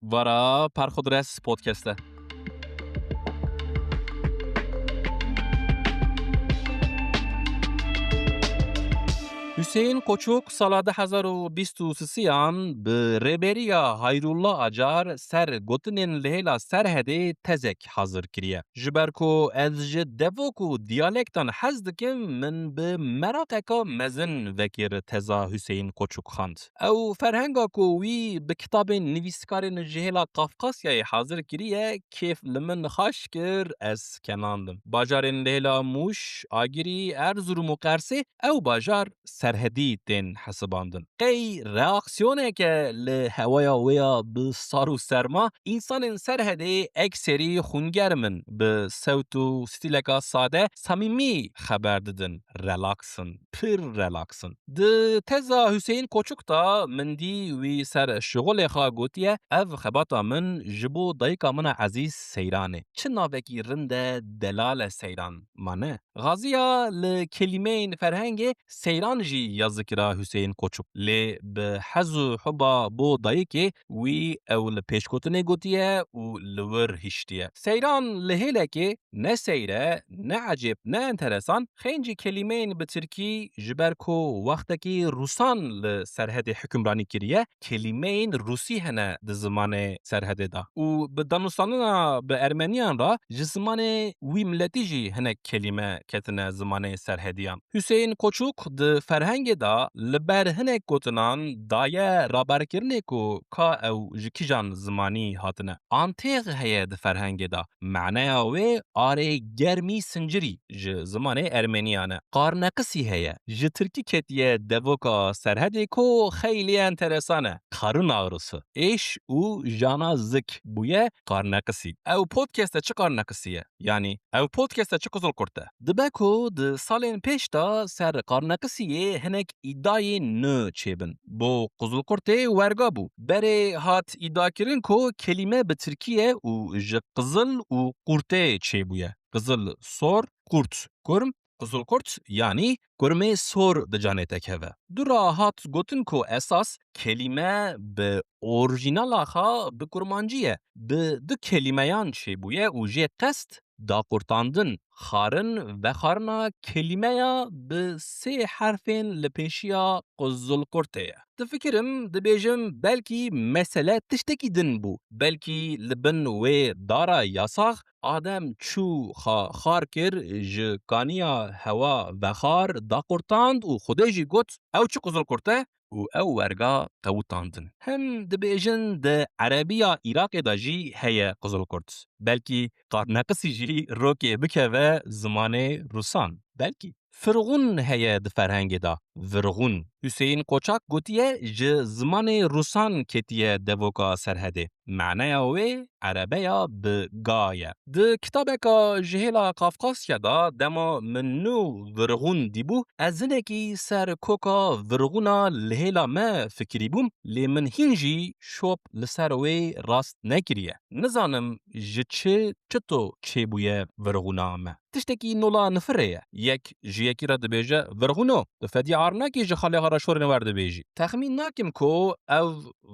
Vara Perxudres podcast'te. Hüseyin Koçuk sala 2023 bi rêberiya Hayrullah Acar ser gotinên lihêla Serhedê tezek hazir kiriye. Ji ber ku ez ji devok û diyalektan hez dikim, min bi merakeka mezin vekir teza Hüseyin Koçuk xwend. Ew ferhenga ku wî bi kitabên nivîskarên ji hêla Qafqasyayê hazir kiriye, kêf li min xweş kir, ez kenandim. Bajarên lihêla Mûş, Agirî, Erzurum û Qersê, ew bajar serhedî tên hesibandin. Qey reaksiyoneke li hewaya wê ya bi sar û serma, însanên Serhedê ekserî xûnger min, bi sewt û stîleka sade, samîmî xeber didin, relaksin, pir relaksin. Di teza Hüseyin Koçuk da min dî wî ser şigolê xwe gotiye, ev xebata min ji bo dayika min a ezîz Seyranê. Çi navekî rind e Delal Seyran mane? Gaziya li kelîmeyên ferhengê Seyran jî yazikira Hüseyin Koçuk. Lê bi hez û hiba bo dayikê wî ew li pêşgotinê gotiye û li wir hîştiye. Seyran li hêlekê ne seyr e, ne ecêb, ne enteresan, xêncî kelîmeyên bi Tirkî ji ber ku wextekî Rûsan li Serhedê hukmranî kiriye, kelîmeyên Rûsî hene di zimanê Serhedê da. û bi danûstanina bi Ermeniyan ra ji zimanê wî milletî jî hinek kelîme ketine zimanê Serhediyan. Hüseyin Koçuk di ferhengê da li ber hinek gotinan daye raberkirinê ku ka ew ji kîjan zimanî hatine. Antêx heye di ferhengê da. Meneya wê arê germî sincirî ji zimanê Ermeniyan e. Qarneqisî heye. Ji Tirkî ketiye devoka Serhedê ku xeylî enteresan e. Karın ağrısı. Êş û jana zik bûye qarneqisî. Ew podcast'e çi qarneqisî ye? Yani ew podcast'e çi qizilkurt e? Dibe ku di salên pêş da ser qarneqisiyê hinek îdayên nû çêbin. Bo qizilkurtê werga bû. Berê hat îdakirin ku kelîme bi Tirkî ye û ji qizil û qurtê çêbûye. Qizil sor, qurt kurm, qizilkurt yani kurmê sor di canê te keve. Dûra hat gotin ku esas kelîme bi orjînala xwe bi kurmancî ye. Bi du kelîmeyan çêbûye û jê qest daqurtandin, xwarin, vexwarina kelîmeya bi sê herfên li pêşiya qizilkurtê ye. Difikirim dibêjim belkî mesele tiştekî din bû. Belkî li bin wê dara yasax adem çû xwar kir ji kaniya hewa vexwar daqurtand û Xwedê jî got ew çi qizilkurt e? û ew werga qewutandin. Hem dibêjin di Erebiya Iraqê da jî heye qizilkurt. Belkî qarneqisî jî rokê bikeve zimanê Rûsan. Belkî. Firxûn heye di ferhengê da. Virxûn. Hüseyin Koçak gotiye ji zimanê Rûsan ketiye devoka Serhedê. Meneya wê Erebeya bi ga ye. Di kitabeka ji hêla Qafqasya da dema min nû virxûn dîbû, ez hinekî ser koka virxûna li hêla me fikirî bûm, lê min hîn jî şop li ser wê rast nekiriye. Nizanim ji çi to çêbûye virxûna me. Tiştekî nola nifirê ye. Yek ji yekî re dibêje virxûno, di fedî arnekê ji xalê xwe re şorên werdibêjî. Texmîn nakim ku ew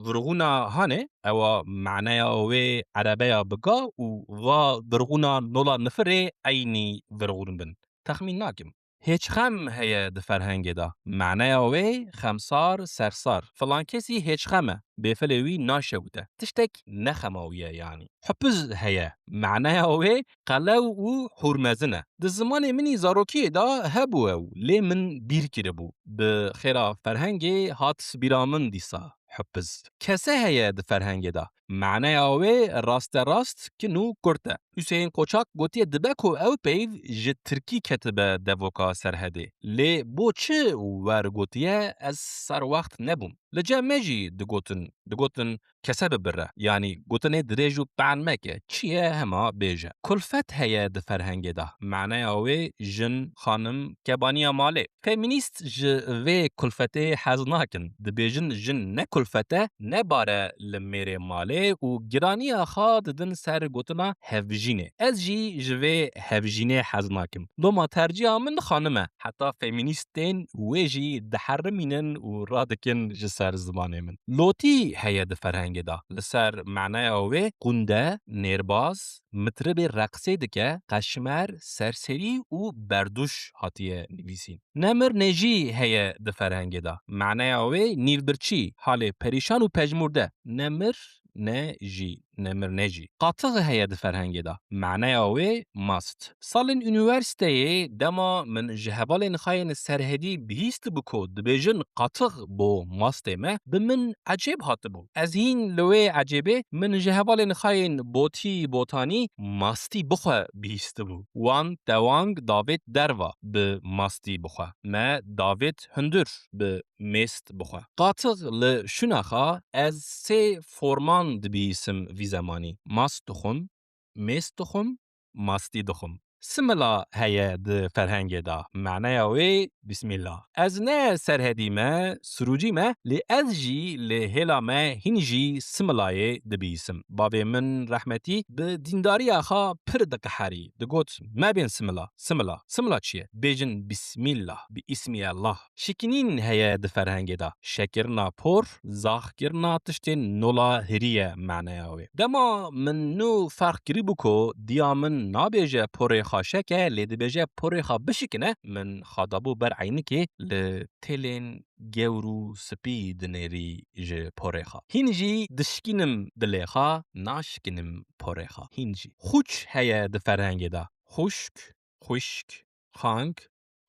virxûna hane, ewa meneya wê Erebeya bi ga û va virxûna nola nifirê eynî virxûn bin. Texmîn nakim. Hêçxem heye di ferhengê da. Meneya wê xemsar, sersar. Filan kesî hêçxem e. Bêfilê wî naşewite. Tiştek nexemawiye yani. Hupuz heye. Meneya wê qelew û hûrmezin e. Di zimanê minî zarokiyê da hebû ew, lê min bîr kiribû. Bi xêra ferhengê hat bîra min dîsa. Hupuz. Kese heye di ferhengê da. Meneya wê rasterast kin û kurt e. Hüseyin Koçak gotiye dibe ku ew peyv ji Tirkî ketibe devoka Serhedê. Lê bo çi wer gotiye ez serwext nebûm. Li cem me jî digotin kese bibire. Yani gotinê dirêj û behnmek e. Çi ye hema bêje. Kulfet heye di ferhengê da. Meneya wê jin, xanim, kebaniya malê. Feminîst ji vê kulfetê hez nakin. Dibêjin jin ne kulfete ne bare li mêrê malê û giraniya xwe didin ser gotina hevjînê. Ez jî ji vê hevjînê hez nakim. Doma terciya min xanim e. Heta feminîstên wê jî diherrimînin û radikin ji ser zimanê min. Lotî هيا د فرهنگ دا لسر معنای اوه قنده نيرباز مطرب رقصه دکه قشمر سرسری و بردوش هاتیه نویسین نمر نجی هيا د فرهنگ دا معنای اوه نیلبرچی حال پریشان و پجمورده نمر نجی نمر نجی قاطغ هيا د فرهنگ دا معنای اوه ماست سالن üniversiteye دما من جهبال خاين سرهدی بهیست بکو دبیجن قاطغ بو ماسته ما بمن عجب هاتبو از هین لوی عجبه من جهبال خاين بوتی بوتانی ماستی بخوا بهیست بو وان دوانگ داوید دروا به ماستی بخوا ما داوید هندر به مست بخوا قاطغ لشناخا از سه فرمان دبیسم وی زمانی ماست دخم مست دخم ماستی دخم سملا هيا د فرهنگ دا معنای اوه بسم الله از نه سرهدی ما سروجی ما لی از جی لی هلا ما هنجی سملای دبیسم بابی من رحمتی به دینداری آخا پر دقحاری دگوت ما بین سملا چیه بیجن بسم الله بی اسمی الله شکنین هيا د فرهنگ دا شکرنا پر زاخکرنا تشتین نولا هریه معنای اوه دما من نو فرق گریبو کو دیامن نابیجه پره خاشکه لیده بیجه پره خا بشکنه من خادابو بر عینکه لتلین گورو سپی دنیری جه پره خا هینجی دشکینم دلیخا ناشکنم پره خا هینجی خوچ هیا د فرهنگ دا خشک خانک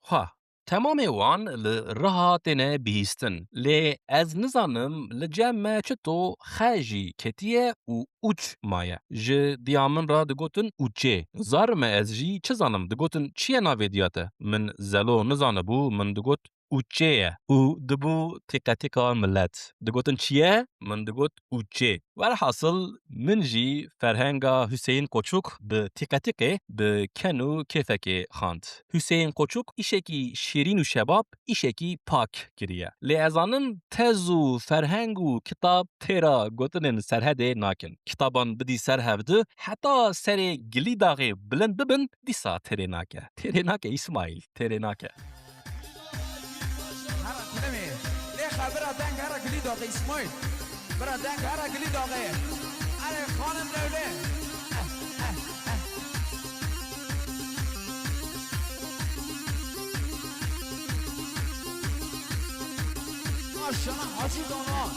خواه تمام وان لراحتنا بیستن لی از نزانم لجمع چطو خاجی کتیه و اوچ مایه ج دیامن را دگوتن اوچه زارم از جی چه زانم دگوتن چیه ناویدیاته من زلو نزانه بو من دگوت اوچه او دبو تیکا ملت دگوتن چیه من دگوت اوچه والحاصل من جی فرهنگا حسین قوچوک به تیکه به کنو کیفکی خاند حسین قوچوک ایشکی شیرین و شباب ایشکی پاک کریه لی ازانن تز و فرهنگ و کتاب تیرا گوتنن سرهده ناکن کتابان بدی سرهفده حتی سر گلی داغی بلند ببن دیسا تیره ناکه اسماعیل تیره ناکه برا دنگ هر گلی داغه اسماعیل برا دنگ هر گلی داغه اره خانم دوله ماشاءالله حاجی دانا